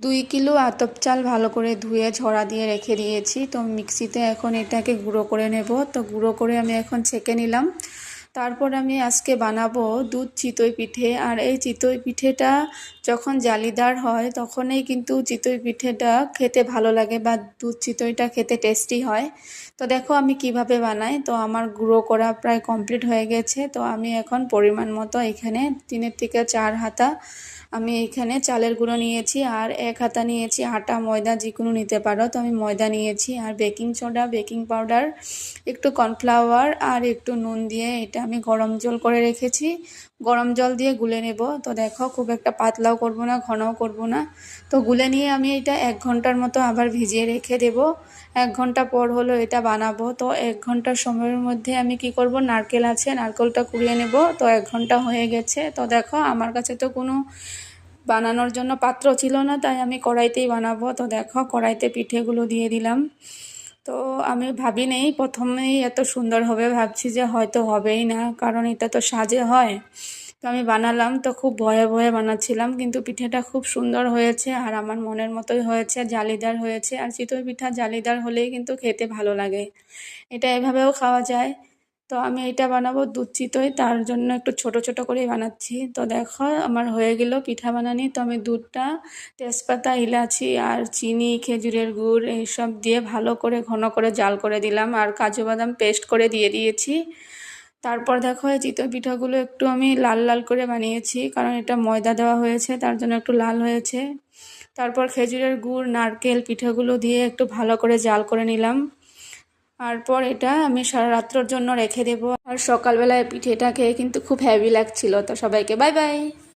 2 kilo আতপ চাল ভালো করে ধুয়ে ঝরা দিয়ে রেখে দিয়েছি। তো মিক্সিতে এখন এটাকে গুঁড়ো করে নেব। তো গুঁড়ো করে আমি এখন ছেঁকে নিলাম। তারপর আমি আজকে বানাবো দুধ চিতই পিঠে। আর এই চিতই পিঠেটা যখন জালিদার হয় তখনই কিন্তু চিতই পিঠেটা খেতে ভালো লাগে, বা দুধ চিতইটা খেতে টেস্টি হয়। তো দেখো আমি কিভাবে বানাই। তো আমার গুঁড়ো করা প্রায় কমপ্লিট হয়ে গেছে। তো আমি এখন পরিমাণ মতো এখানে 3 থেকে 4 হাতা আমি এখানে চালের গুঁড়ো নিয়েছি, আর 1 হাতা নিয়েছি আটা, ময়দা যে কোনো নিতে পারো। তো আমি ময়দা নিয়েছি, আর বেকিং সোডা, বেকিং পাউডার, একটু কর্নফ্লাওয়ার আর একটু নুন দিয়ে এটা আমি গরম জল করে রেখেছি। গরম জল দিয়ে গুলে নেব। তো দেখো খুব একটা পাতলাও করব না, ঘনও করব না। তো গুলে নিয়ে আমি এটা 1 ঘন্টার মতো আবার ভিজিয়ে রেখে দেব। 1 ঘন্টা পর হলো এটা বানাবো। তো 1 ঘন্টার সময়ের মধ্যে আমি কি করব, নারকেল আছে, নারকেলটা কুড়িয়ে নেব। তো 1 ঘন্টা হয়ে গেছে। তো দেখো আমার কাছে তো কোনো বানানোর জন্য পাত্র ছিল না, তাই আমি কড়াইতেই বানাবো। তো দেখো কড়াইতে পিঠেগুলো দিয়ে দিলাম। তো আমি ভাবি নেই প্রথমেই এত সুন্দর হবে, ভাবছি যে হয়তো হবেই না, কারণ এটা তো সাজে হয়। তো আমি বানালাম, তো খুব ভয়ে ভয়ে বানাচ্ছিলাম, কিন্তু পিঠেটা খুব সুন্দর হয়েছে আর আমার মনের মতোই হয়েছে, জালিদার হয়েছে। আর চিতই পিঠা জালিদার হলেই কিন্তু খেতে ভালো লাগে। এটা এভাবেও খাওয়া যায়। তো আমি এটা বানাবো দুধ চিতই, তার জন্য একটু ছোট ছোট করেই বানাচ্ছি। তো দেখো আমার হয়ে গেল পিঠা বানানি। তো আমি দুধটা, তেজপাতা, ইলাচি আর চিনি, খেজুরের গুড় এইসব দিয়ে ভালো করে ঘন করে জাল করে দিলাম, আর কাজু বাদাম পেস্ট করে দিয়ে দিয়েছি। তারপর দেখো এই চিতই পিঠাগুলো একটু আমি লাল লাল করে বানিয়েছি, কারণ এটা ময়দা দেওয়া হয়েছে, তার জন্য একটু লাল হয়েছে। তারপর খেজুরের গুড়, নারকেল পিঠাগুলো দিয়ে একটু ভালো করে জাল করে নিলাম। তারপর এটা আমি সারা রাত্রের জন্য রেখে দেবো। আর সকালবেলায় পিঠেটা খেয়ে কিন্তু খুব হেভি লাগছিল। তো সবাইকে বাই বাই।